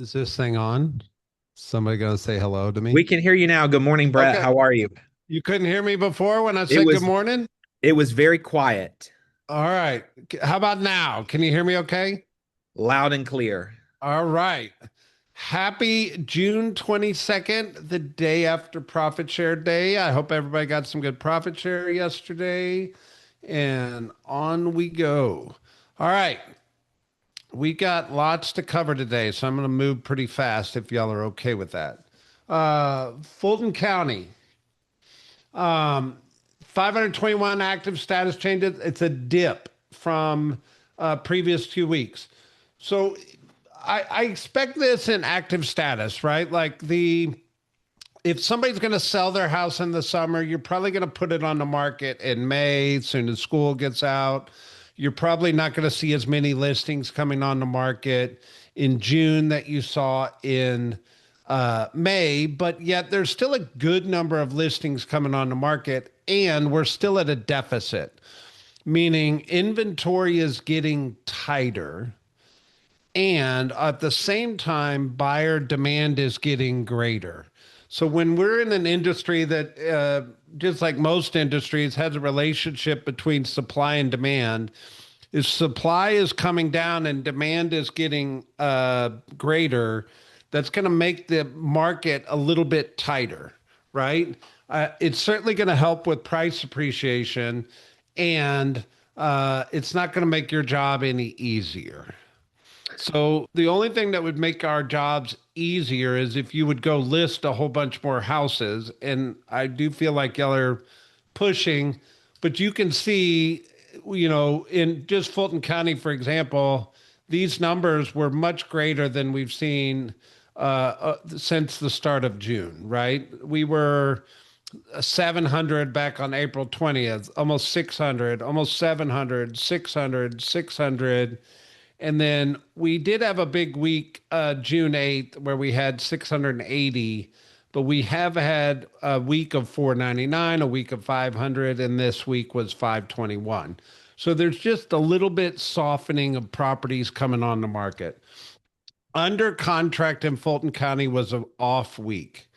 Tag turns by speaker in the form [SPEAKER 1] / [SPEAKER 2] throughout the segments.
[SPEAKER 1] Is this thing on? Somebody gonna say hello to
[SPEAKER 2] We
[SPEAKER 1] me?
[SPEAKER 2] can hear you now. Good morning, Brett.
[SPEAKER 1] Okay.
[SPEAKER 2] How are you?
[SPEAKER 1] You couldn't hear me before when I
[SPEAKER 2] It
[SPEAKER 1] said good
[SPEAKER 2] was
[SPEAKER 1] morning?
[SPEAKER 2] it was very quiet,
[SPEAKER 1] All right. How about now? Can you hear me okay?
[SPEAKER 2] loud and clear.
[SPEAKER 1] All right. Happy June 22nd, the day after Profit Share Day. I hope everybody got some good profit share yesterday. And on we go. All right. We got lots to cover today, so I'm going to move pretty fast if y'all are okay with that. Fulton County. Um, 521 active status changes. It's a dip from previous 2 weeks. So I expect this in active status, right? Like if somebody's going to sell their house in the summer, you're probably going to put it on the market in May, soon as school gets out. You're probably not going to see as many listings coming on the market in June that you saw in May, but yet there's still a good number of listings coming on the market, and we're still at a deficit, meaning inventory is getting tighter. And at the same time, buyer demand is getting greater. So when we're in an industry that, just like most industries, has a relationship between supply and demand, if supply is coming down and demand is getting greater, that's going to make the market a little bit tighter, right? It's certainly going to help with price appreciation, and it's not going to make your job any easier. So the only thing that would make our jobs easier is if you would go list a whole bunch more houses. And I do feel like y'all are pushing, but you can see, in just Fulton County, for example, these numbers were much greater than we've seen since the start of June, right? We were 700 back on April 20th, almost 600, almost 700, 600, 600. And then we did have a big week, June 8th, where we had 680, but we have had a week of 499, a week of 500, and this week was 521. So there's just a little bit softening of properties coming on the market. Under contract in Fulton County was an off week.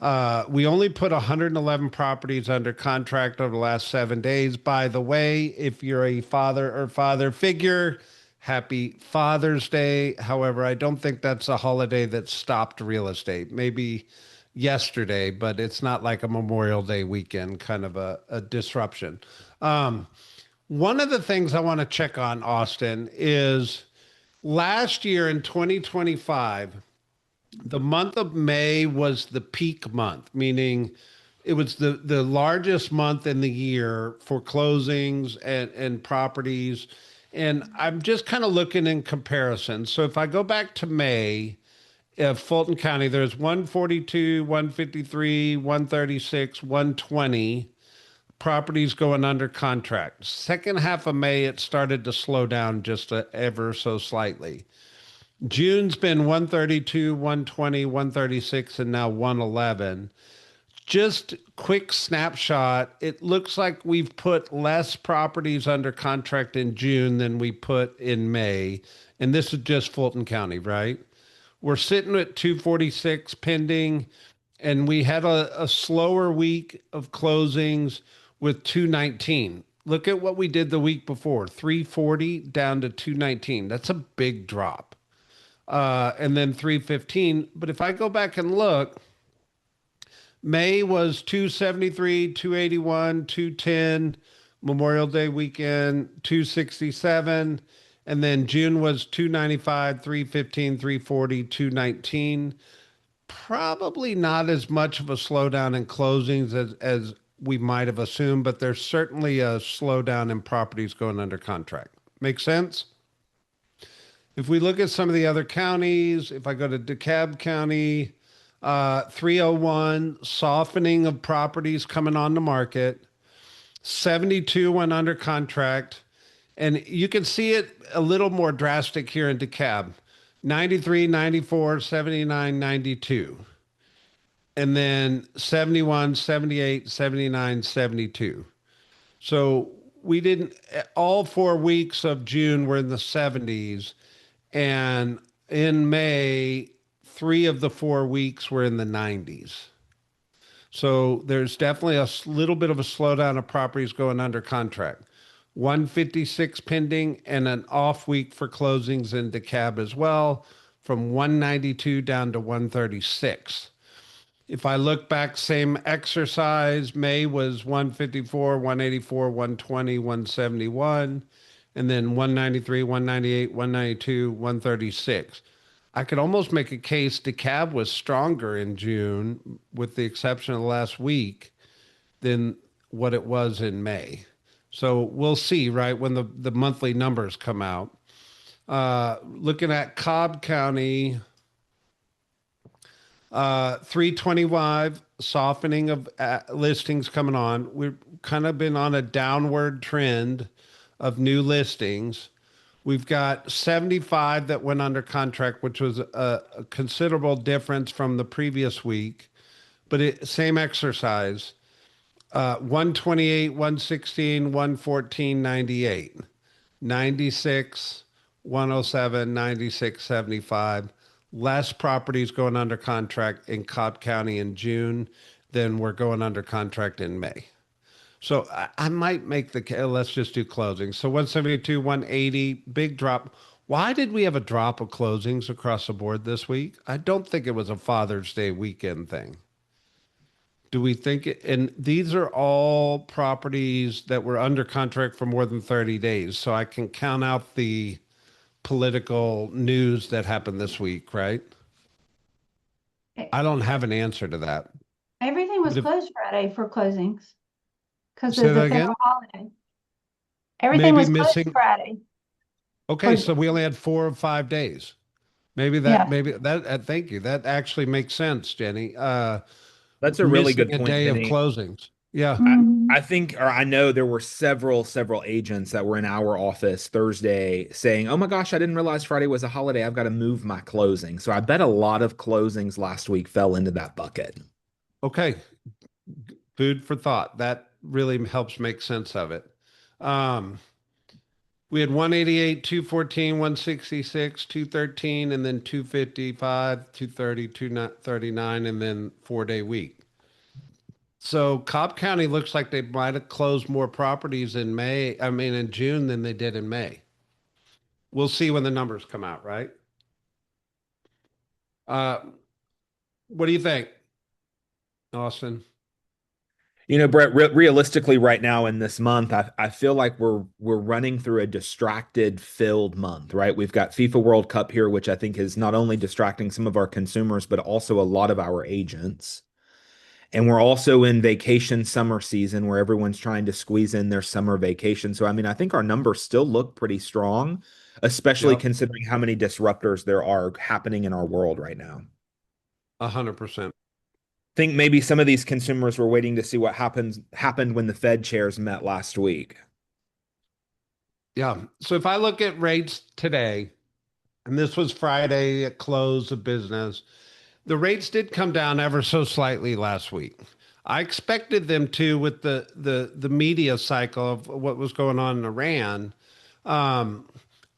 [SPEAKER 1] We only put 111 properties under contract over the last 7 days. By the way, if you're a father or father figure, happy Father's Day. However, I don't think that's a holiday that stopped real estate. Maybe yesterday, but it's not like a Memorial Day weekend kind of a disruption. Um, One of the things I want to check on, Austin, is last year in 2025, the month of May was the peak month, meaning it was the largest month in the year for closings and properties. And I'm just kind of looking in comparison. So if I go back to May, Fulton County, there's 142, 153, 136, 120 properties going under contract. Second half of May, it started to slow down just ever so slightly. June's been 132, 120, 136, and now 111. Just quick snapshot. It looks like we've put less properties under contract in June than we put in May. And this is just Fulton County, right? We're sitting at 246 pending, and we had a slower week of closings with 219. Look at what we did the week before, 340 down to 219. That's a big drop. And then 315. But if I go back and look, May was 273, 281, 210, Memorial Day weekend, 267. And then June was 295, 315, 340, 219. Probably not as much of a slowdown in closings as we might have assumed, but there's certainly a slowdown in properties going under contract. Make sense? If we look at some of the other counties, if I go to DeKalb County, 301, softening of properties coming on the market, 72 went under contract. And you can see it a little more drastic here in DeKalb, 93, 94, 79, 92. And then 71, 78, 79, 72. So we didn't, all 4 weeks of June were in the 70s. And in May, three of the 4 weeks were in the 90s. So there's definitely a little bit of a slowdown of properties going under contract. 156 pending and an off week for closings in DeKalb as well, from 192 down to 136. If I look back, same exercise, May was 154, 184, 120, 171, and then 193, 198, 192, 136. I could almost make a case DeKalb was stronger in June, with the exception of the last week, than what it was in May. So we'll see, right, when the monthly numbers come out. Looking at Cobb County, 325, softening of listings coming on. We've kind of been on a downward trend of new listings. We've got 75 that went under contract, which was a considerable difference from the previous week, but same exercise. 128, 116, 114, 98, 96, 107, 96, 75. Less properties going under contract in Cobb County in June than were going under contract in May. So I might make let's just do closings. So 172, 180, big drop. Why did we have a drop of closings across the board this week? I don't think it was a Father's Day weekend thing. Do we think it, and these are all properties that were under contract for more than 30 days. So I can count out the political news that happened this week, right?
[SPEAKER 3] E-
[SPEAKER 1] I don't have an answer to that.
[SPEAKER 3] Everything was
[SPEAKER 1] But if,
[SPEAKER 3] closed Friday for closings because
[SPEAKER 1] say
[SPEAKER 3] of
[SPEAKER 1] that
[SPEAKER 3] the
[SPEAKER 1] again,
[SPEAKER 3] federal holiday. Everything
[SPEAKER 1] maybe
[SPEAKER 3] was closed
[SPEAKER 1] missing.
[SPEAKER 3] Friday
[SPEAKER 1] Okay,
[SPEAKER 3] for,
[SPEAKER 1] so we only had 4 or 5 days.
[SPEAKER 3] yeah.
[SPEAKER 1] Maybe that, thank you. That actually makes sense, Jenny.
[SPEAKER 2] That's a really
[SPEAKER 1] Missing
[SPEAKER 2] good
[SPEAKER 1] a
[SPEAKER 2] point,
[SPEAKER 1] day of
[SPEAKER 2] Jenny.
[SPEAKER 1] closings. Yeah.
[SPEAKER 2] I,
[SPEAKER 3] Mhm.
[SPEAKER 2] I think, or I know there were several agents that were in our office Thursday saying, "Oh my gosh, I didn't realize Friday was a holiday. I've got to move my closing." So I bet a lot of closings last week fell into that bucket.
[SPEAKER 1] Okay. Food for thought. That really helps make sense of it. Um, we had 188, 214, 166, 213, and then 255, 230, 239, and then 4 day week. So Cobb County looks like they might have closed more properties in May, I mean in June than they did in May. We'll see when the numbers come out, right? Uh, what do you think, Austin?
[SPEAKER 2] Brett, realistically, right now in this month, I feel like we're running through a distracted, filled month, right? We've got FIFA World Cup here, which I think is not only distracting some of our consumers, but also a lot of our agents. And we're also in vacation summer season where everyone's trying to squeeze in their summer vacation. So, I mean, I think our numbers still look pretty strong, especially
[SPEAKER 1] Yep,
[SPEAKER 2] considering how many disruptors there are happening in our world right now.
[SPEAKER 1] 100%.
[SPEAKER 2] Think maybe some of these consumers were waiting to see what happened when the Fed chairs met last week.
[SPEAKER 1] Yeah. So if I look at rates today, and this was Friday at close of business, the rates did come down ever so slightly last week. I expected them to with the media cycle of what was going on in Iran. Um,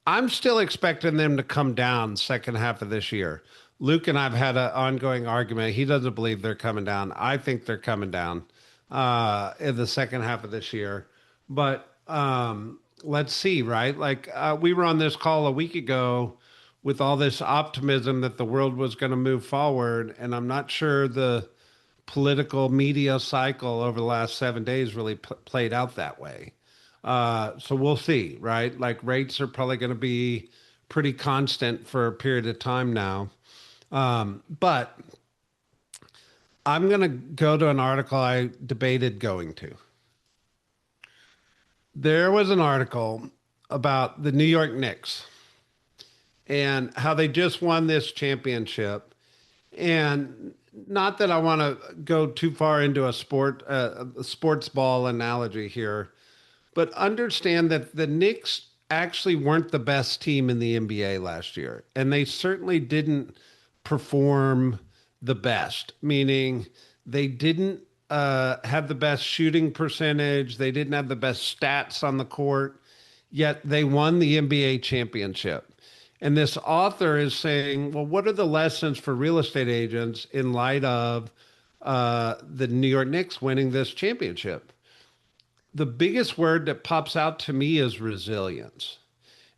[SPEAKER 1] I'm still expecting them to come down second half of this year. Luke and I've had an ongoing argument. He doesn't believe they're coming down. I think they're coming down in the second half of this year. But let's see, right? Like we were on this call a week ago with all this optimism that the world was going to move forward, and I'm not sure the political media cycle over the last 7 days really played out that way. So we'll see, right? Like rates are probably going to be pretty constant for a period of time now. But I'm going to go to an article I debated going to. There was an article about the New York Knicks and how they just won this championship. And not that I want to go too far into a sports ball analogy here, but understand that the Knicks actually weren't the best team in the NBA last year, and they certainly didn't perform the best, meaning they didn't have the best shooting percentage, they didn't have the best stats on the court, yet they won the NBA championship. And this author is saying, well, what are the lessons for real estate agents in light of the New York Knicks winning this championship? The biggest word that pops out to me is resilience.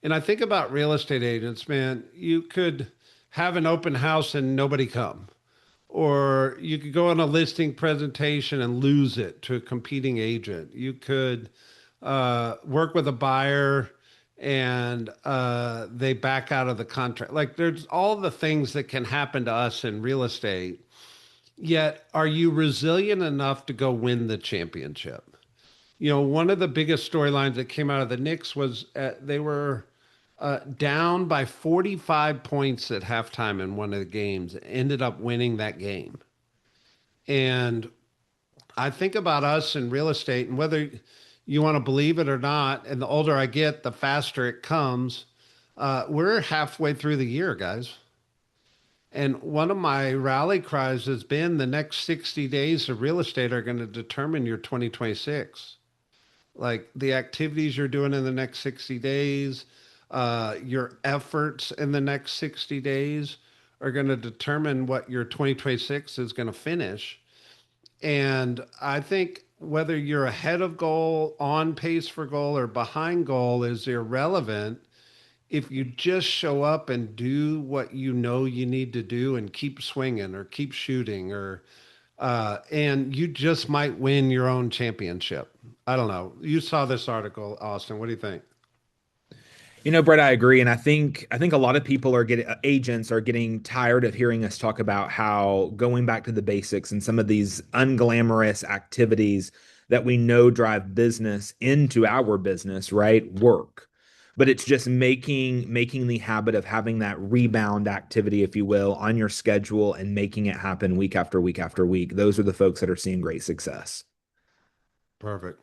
[SPEAKER 1] And I think about real estate agents, man, you could have an open house and nobody come. Or you could go on a listing presentation and lose it to a competing agent. You could work with a buyer and they back out of the contract. Like there's all the things that can happen to us in real estate. Yet, are you resilient enough to go win the championship? You know, one of the biggest storylines that came out of the Knicks was they were down by 45 points at halftime in one of the games, ended up winning that game. And I think about us in real estate and whether you want to believe it or not, and the older I get, the faster it comes. We're halfway through the year, guys. And one of my rally cries has been the next 60 days of real estate are going to determine your 2026. Like the activities you're doing in the next 60 days, your efforts in the next 60 days are going to determine what your 2026 is going to finish. And I think whether you're ahead of goal, on pace for goal, or behind goal is irrelevant if you just show up and do what you know you need to do and keep swinging or keep shooting or and you just might win your own championship. I don't know. You saw this article, Austin. What do you think?
[SPEAKER 2] You know, Brett, I agree, and I think a lot of people are getting agents are getting tired of hearing us talk about how going back to the basics and some of these unglamorous activities that we know drive business into our business, right? Work. But it's just making the habit of having that rebound activity, if you will, on your schedule and making it happen week after week after week. Those are the folks that are seeing great success.
[SPEAKER 1] Perfect.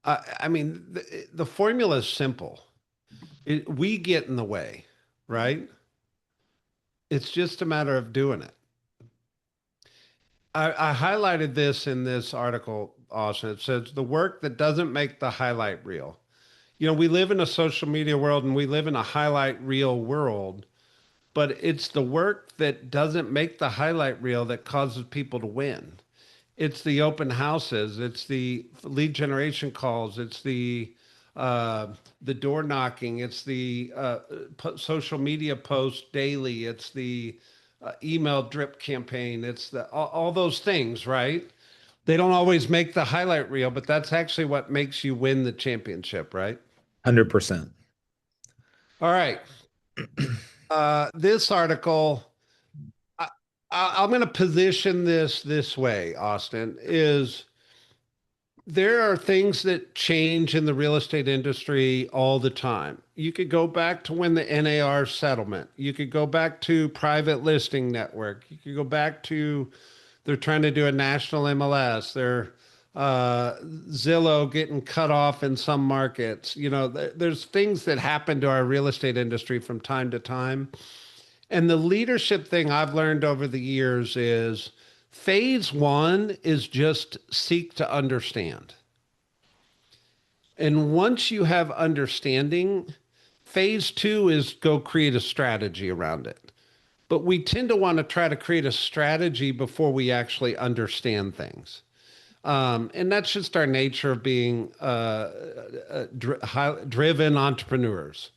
[SPEAKER 1] I mean, the formula is simple. We get in the way, right? It's just a matter of doing it. I highlighted this in this article, Austin. It says the work that doesn't make the highlight reel. You know, we live in a social media world and we live in a highlight reel world, but it's the work that doesn't make the highlight reel that causes people to win. It's the open houses, it's the lead generation calls, it's the door knocking, it's the social media posts daily, it's the email drip campaign, it's the all those things, right? They don't always make the highlight reel, but that's actually what makes you win the championship, right?
[SPEAKER 2] 100%.
[SPEAKER 1] All right. This article, I, I'm going to position this way, Austin, is there are things that change in the real estate industry all the time. You could go back to when the NAR settlement, you could go back to private listing network, you could go back to they're trying to do a national MLS. They're Zillow getting cut off in some markets. You know, there's things that happen to our real estate industry from time to time. And the leadership thing I've learned over the years is phase one is just seek to understand. And once you have understanding, phase two is go create a strategy around it. But we tend to want to try to create a strategy before we actually understand things. And that's just our nature of being driven entrepreneurs.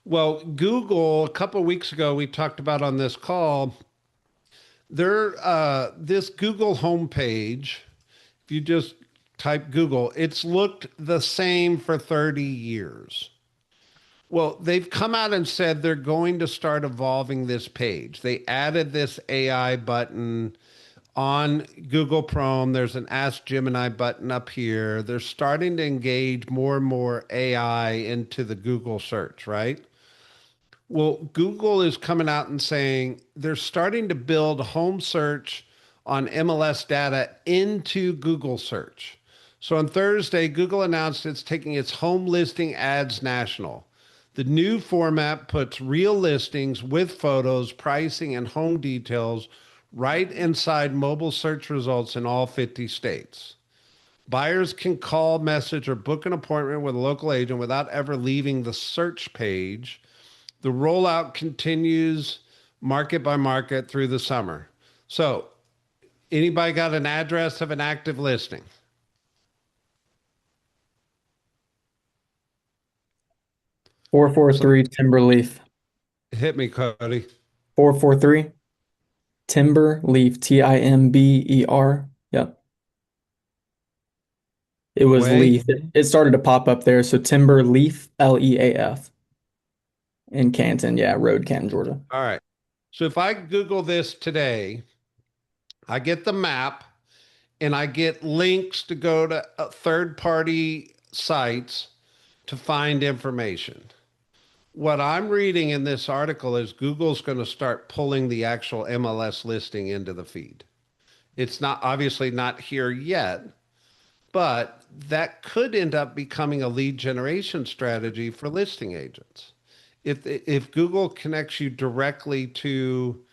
[SPEAKER 1] Well, Google, a couple of weeks ago, we talked about on this call, this Google homepage, if you just type Google, it's looked the same for 30 years. Well, they've come out and said they're going to start evolving this page. They added this AI button on Google Chrome. There's an Ask Gemini button up here. They're starting to engage more and more AI into the Google search, right? Well, Google is coming out and saying they're starting to build home search on MLS data into Google search. So on Thursday, Google announced it's taking its home listing ads national. The new format puts real listings with photos, pricing, and home details right inside mobile search results in all 50 states. Buyers can call, message, or book an appointment with a local agent without ever leaving the search page. The rollout continues market by market through the summer. So, anybody got an address of an active listing?
[SPEAKER 4] 443 Timberleaf.
[SPEAKER 1] Hit me, Cody.
[SPEAKER 4] 443 Timberleaf. Timber. Yep. It was
[SPEAKER 1] Way.
[SPEAKER 4] Leaf. It started to pop up there. So Timberleaf, Leaf in Canton. Yeah, Road, Canton, Georgia.
[SPEAKER 1] All right. So if I Google this today, I get the map and I get links to go to third party sites to find information. What I'm reading in this article is Google's going to start pulling the actual MLS listing into the feed. It's not obviously not here yet, but that could end up becoming a lead generation strategy for listing agents. If Google connects you directly to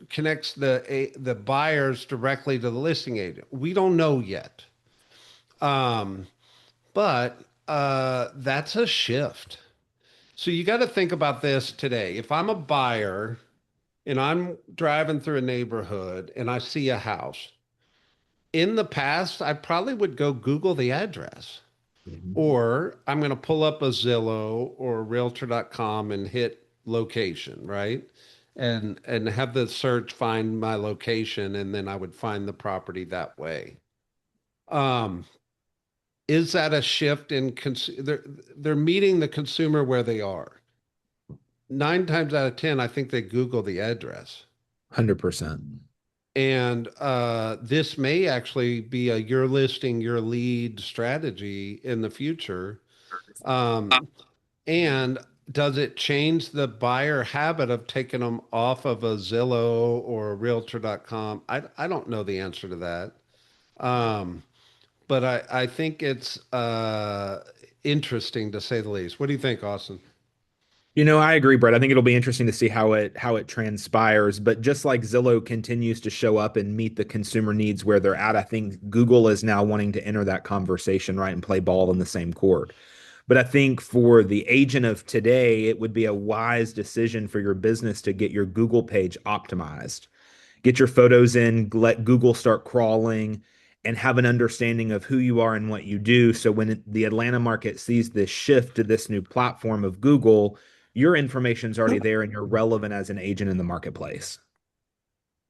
[SPEAKER 1] connects the buyers directly to the listing agent, we don't know yet. Um, but that's a shift. So you got to think about this today. If I'm a buyer and I'm driving through a neighborhood and I see a house, in the past, I probably would go Google the address,
[SPEAKER 2] Mhm.
[SPEAKER 1] or I'm going to pull up a Zillow or realtor.com and hit location, right? And have the search find my location, and then I would find the property that way. Um, is that a shift in they're meeting the consumer where they are? 9 times out of 10, I think they Google the address.
[SPEAKER 2] 100%.
[SPEAKER 1] And this may actually be a your listing, your lead strategy in the future. Um, and does it change the buyer habit of taking them off of a Zillow or a realtor.com? I don't know the answer to that. Um, but I think it's interesting to say the least. What do you think, Austin?
[SPEAKER 2] I agree, Brett. I think it'll be interesting to see how it transpires. But just like Zillow continues to show up and meet the consumer needs where they're at, I think Google is now wanting to enter that conversation, right, and play ball in the same court. But I think for the agent of today, it would be a wise decision for your business to get your Google page optimized. Get your photos in, let Google start crawling, and have an understanding of who you are and what you do. So when the Atlanta market sees this shift to this new platform of Google, your information's already there and you're relevant as an agent in the marketplace.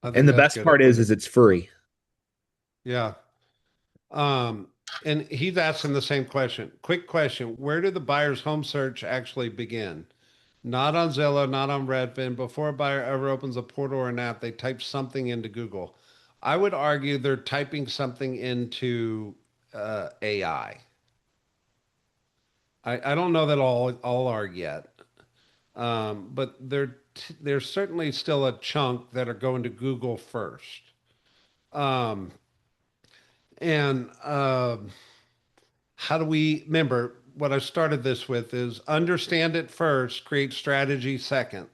[SPEAKER 1] I
[SPEAKER 2] And
[SPEAKER 1] think
[SPEAKER 2] the
[SPEAKER 1] that's
[SPEAKER 2] best
[SPEAKER 1] good.
[SPEAKER 2] part is it's free.
[SPEAKER 1] Yeah. Um, and he's asking the same question. Quick question. Where did the buyer's home search actually begin? Not on Zillow, not on Redfin. Before a buyer ever opens a portal or an app, they type something into Google. I would argue they're typing something into AI. I don't know that all are yet, but there's certainly still a chunk that are going to Google first. Um, and how do we remember what I started this with is understand it first, create strategy second.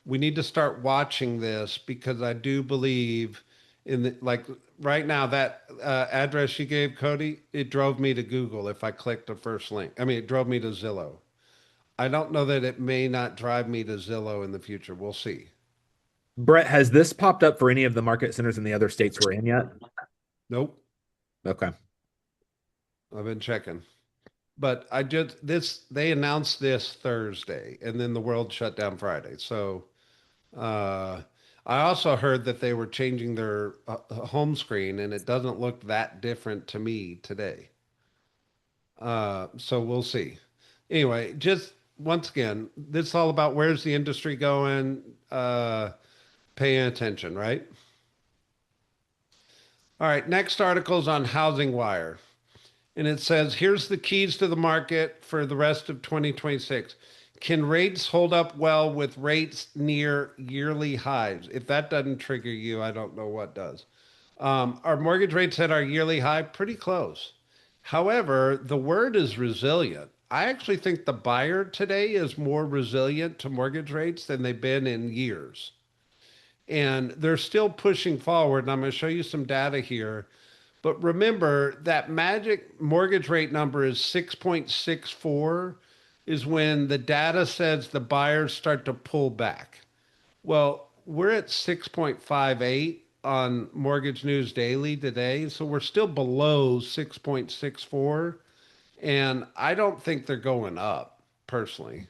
[SPEAKER 1] We need to start watching this because I do believe in the like right now that address you gave Cody, it drove me to Google if I clicked the first link. I mean, it drove me to Zillow. I don't know that it may not drive me to Zillow in the future. We'll see.
[SPEAKER 2] Brett, has this popped up for any of the market centers in the other states we're in yet?
[SPEAKER 1] Nope,
[SPEAKER 2] Okay.
[SPEAKER 1] I've been checking. But I just this they announced this Thursday and then the world shut down Friday. So Uh, I also heard that they were changing their home screen, and it doesn't look that different to me today. So we'll see. Anyway, just once again, this is all about where's the industry going, paying attention, right? All right, next article is on Housing Wire. And it says, here's the keys to the market for the rest of 2026. Can rates hold up well with rates near yearly highs? If that doesn't trigger you, I don't know what does. Our mortgage rates at our yearly high? Pretty close. However, the word is resilient. I actually think the buyer today is more resilient to mortgage rates than they've been in years. And they're still pushing forward. And I'm going to show you some data here. But remember that magic mortgage rate number is 6.64. is when the data says the buyers start to pull back. Well, we're at 6.58 on Mortgage News Daily today, so we're still below 6.64, and I don't think they're going up personally.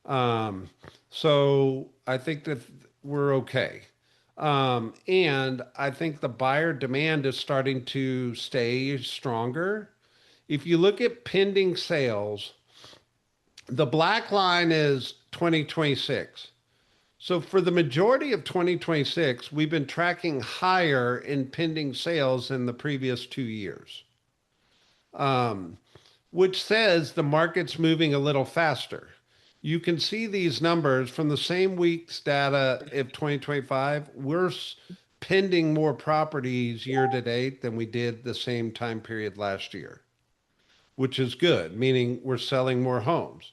[SPEAKER 1] Um, so I think that we're okay. And I think the buyer demand is starting to stay stronger. If you look at pending sales, the black line is 2026. So for the majority of 2026, we've been tracking higher in pending sales than the previous 2 years, um, which says the market's moving a little faster. You can see these numbers from the same week's data of 2025. We're pending more properties year to date than we did the same time period last year, which is good, meaning we're selling more homes.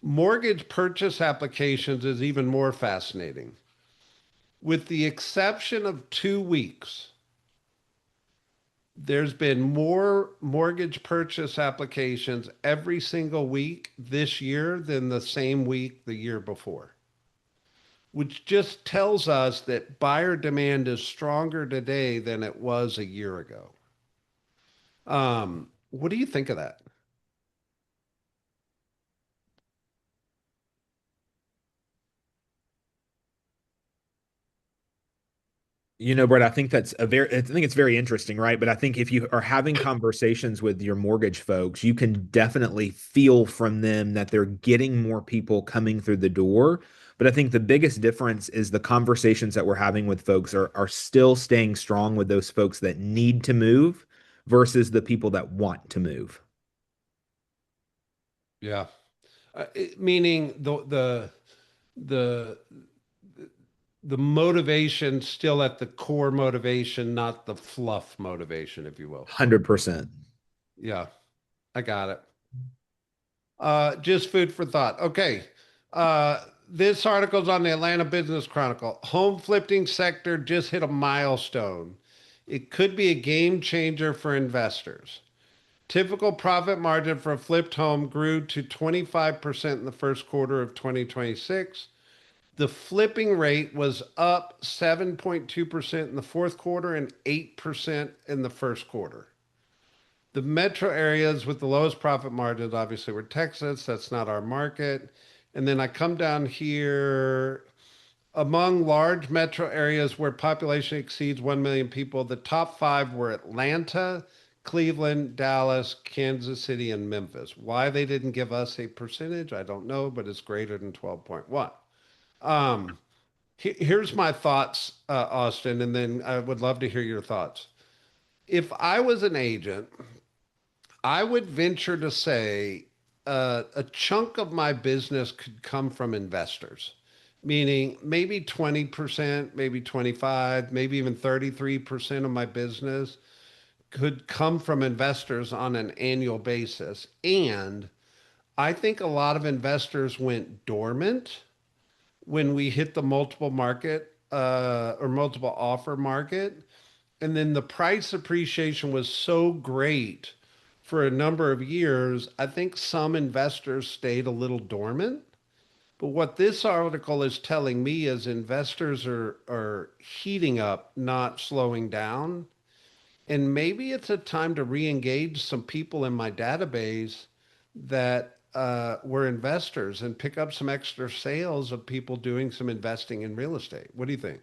[SPEAKER 1] Mortgage purchase applications is even more fascinating. With the exception of 2 weeks, there's been more mortgage purchase applications every single week this year than the same week the year before, which just tells us that buyer demand is stronger today than it was a year ago. What do you think of that?
[SPEAKER 2] Brett, I think it's very interesting, right? But I think if you are having conversations with your mortgage folks, you can definitely feel from them that they're getting more people coming through the door. But I think the biggest difference is the conversations that we're having with folks are still staying strong with those folks that need to move versus the people that want to move.
[SPEAKER 1] Yeah. Meaning the the motivation still at the core motivation, not the fluff motivation, if you will.
[SPEAKER 2] 100%.
[SPEAKER 1] Yeah, I got it. Just food for thought. Okay. This article's on the Atlanta Business Chronicle. Home flipping sector just hit a milestone. It could be a game changer for investors. Typical profit margin for a flipped home grew to 25% in the first quarter of 2026. The flipping rate was up 7.2% in the fourth quarter and 8% in the first quarter. The metro areas with the lowest profit margins obviously were Texas. That's not our market. And then I come down here. Among large metro areas where population exceeds 1 million people, the top five were Atlanta, Cleveland, Dallas, Kansas City, and Memphis. Why they didn't give us a percentage, I don't know, but it's greater than 12.1. Um, Here's my thoughts, Austin, and then I would love to hear your thoughts. If I was an agent, I would venture to say a chunk of my business could come from investors, meaning maybe 20%, maybe 25, maybe even 33% of my business could come from investors on an annual basis. And I think a lot of investors went dormant when we hit the multiple market or multiple offer market. And then the price appreciation was so great for a number of years. I think some investors stayed a little dormant. But what this article is telling me is investors are heating up, not slowing down. And maybe it's a time to re-engage some people in my database that were investors and pick up some extra sales of people doing some investing in real estate. What do you think?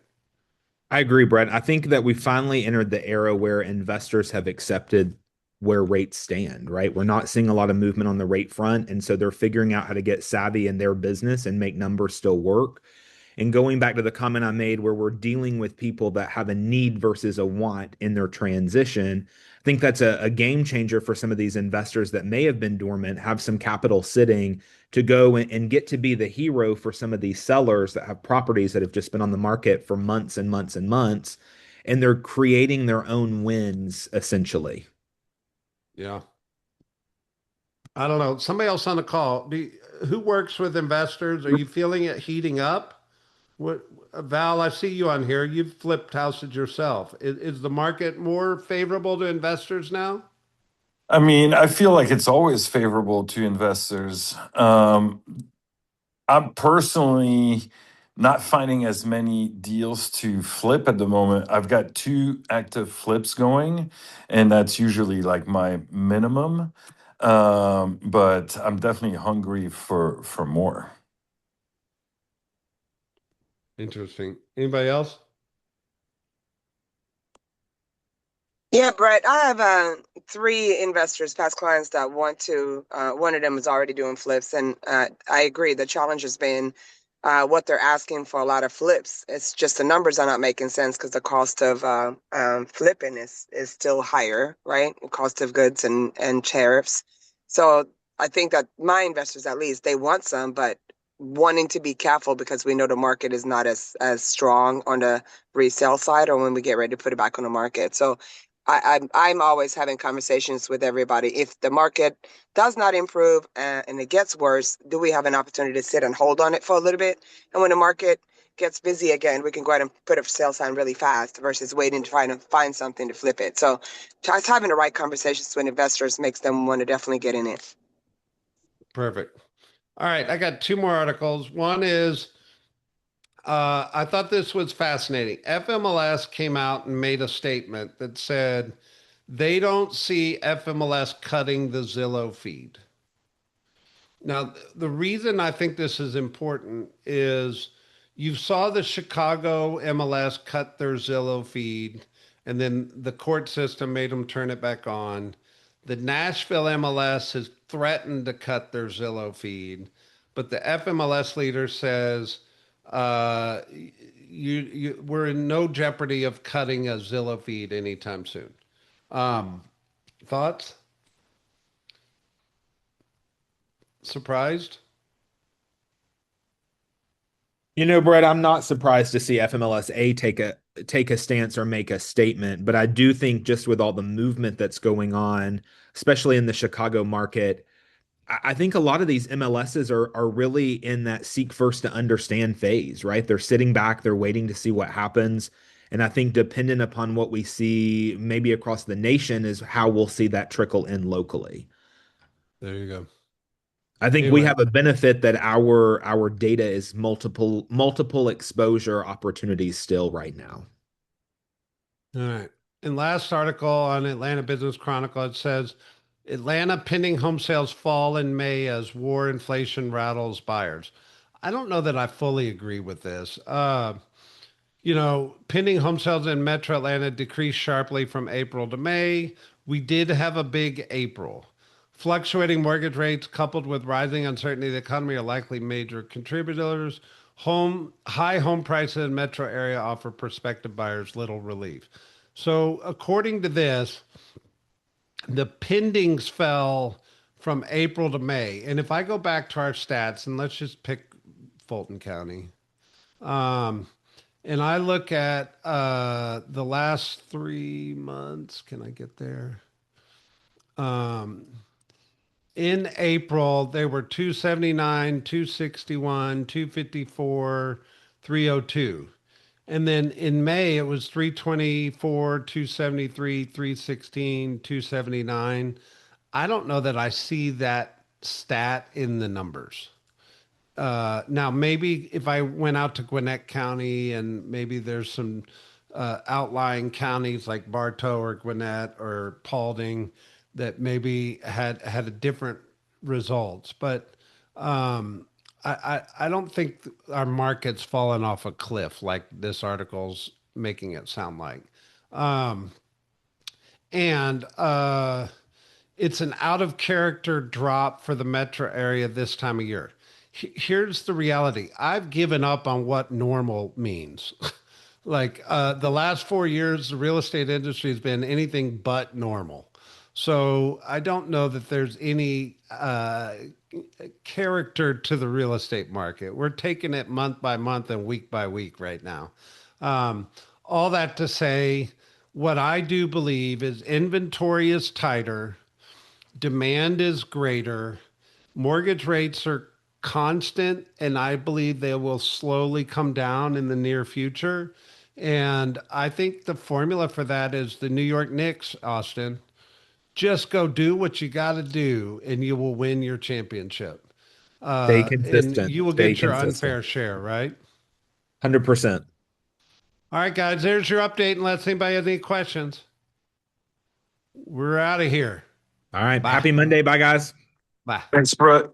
[SPEAKER 2] I agree, Brett. I think that we finally entered the era where investors have accepted where rates stand, right? We're not seeing a lot of movement on the rate front. And so they're figuring out how to get savvy in their business and make numbers still work. And going back to the comment I made where we're dealing with people that have a need versus a want in their transition, I think that's a game changer for some of these investors that may have been dormant, have some capital sitting to go and get to be the hero for some of these sellers that have properties that have just been on the market for months and months and months. And they're creating their own wins essentially.
[SPEAKER 1] Yeah. I don't know. Somebody else on the call. Who works with investors? Are you feeling it heating up? What, Val, I see you on here. You've flipped houses yourself. Is the market more favorable to investors now?
[SPEAKER 5] I mean, I feel like it's always favorable to investors. I'm personally not finding as many deals to flip at the moment. I've got two active flips going, and that's usually like my minimum. But I'm definitely hungry for more.
[SPEAKER 1] Interesting. Anybody else?
[SPEAKER 6] Yeah, Brett, I have three investors, past clients that want to. One of them is already doing flips, and I agree. The challenge has been what they're asking for a lot of flips. It's just the numbers are not making sense because the cost of flipping is still higher, right? The cost of goods and tariffs. So I think that my investors, at least, they want some, but wanting to be careful because we know the market is not as strong on the resale side or when we get ready to put it back on the market. So I'm always having conversations with everybody. If the market does not improve and it gets worse, do we have an opportunity to sit and hold on it for a little bit? And when the market gets busy again, we can go ahead and put a for sale sign really fast versus waiting to try to find something to flip it. So just having the right conversations with investors makes them want to definitely get in it.
[SPEAKER 1] Perfect. All right, I got two more articles. One is I thought this was fascinating. FMLS came out and made a statement that said they don't see FMLS cutting the Zillow feed. Now, the reason I think this is important is you saw the Chicago MLS cut their Zillow feed, and then the court system made them turn it back on. The Nashville MLS has threatened to cut their Zillow feed, but the FMLS leader says we're in no jeopardy of cutting a Zillow feed anytime soon. Um, Thoughts? Surprised?
[SPEAKER 2] Brett, I'm not surprised to see FMLSA take a stance or make a statement, but I do think just with all the movement that's going on, especially in the Chicago market, I think a lot of these MLSs are really in that seek first to understand phase, right? They're sitting back, they're waiting to see what happens. And I think dependent upon what we see maybe across the nation is how we'll see that trickle in locally.
[SPEAKER 1] There you go.
[SPEAKER 2] I think we
[SPEAKER 1] Anyway,
[SPEAKER 2] have a benefit that our data is multiple exposure opportunities still right now.
[SPEAKER 1] all right. And last article on Atlanta Business Chronicle, it says Atlanta pending home sales fall in May as war inflation rattles buyers. I don't know that I fully agree with this. Pending home sales in Metro Atlanta decreased sharply from April to May. We did have a big April. Fluctuating mortgage rates coupled with rising uncertainty of the economy are likely major contributors. High home prices in metro area offer prospective buyers little relief. So, according to this, the pendings fell from April to May. And if I go back to our stats, and let's just pick Fulton County, um, and I look at the last 3 months, can I get there? Um, in April, they were 279, 261, 254, 302. And then in May, it was 324, 273, 316, 279. I don't know that I see that stat in the numbers. Now, maybe if I went out to Gwinnett County and maybe there's some outlying counties like Bartow or Gwinnett or Paulding that maybe had a different results, but I don't think our market's fallen off a cliff like this article's making it sound like. Um, and it's an out of character drop for the metro area this time of year. Here's the reality. I've given up on what normal means. Like the last 4 years, the real estate industry has been anything but normal. So I don't know that there's any character to the real estate market. We're taking it month by month and week by week right now. Um, all that to say, what I do believe is inventory is tighter, demand is greater, mortgage rates are constant, and I believe they will slowly come down in the near future. And I think the formula for that is the New York Knicks, Austin. Just go do what you got to do, and you will win your championship.
[SPEAKER 2] Stay
[SPEAKER 1] And
[SPEAKER 2] consistent.
[SPEAKER 1] you will
[SPEAKER 2] Stay
[SPEAKER 1] get your
[SPEAKER 2] consistent.
[SPEAKER 1] unfair share, right?
[SPEAKER 2] 100%.
[SPEAKER 1] All right, guys, there's your update. Unless anybody has any questions, we're out of here.
[SPEAKER 2] All right.
[SPEAKER 1] Bye.
[SPEAKER 2] Happy Monday. Bye, guys.
[SPEAKER 1] Bye.
[SPEAKER 5] Thanks, Brett.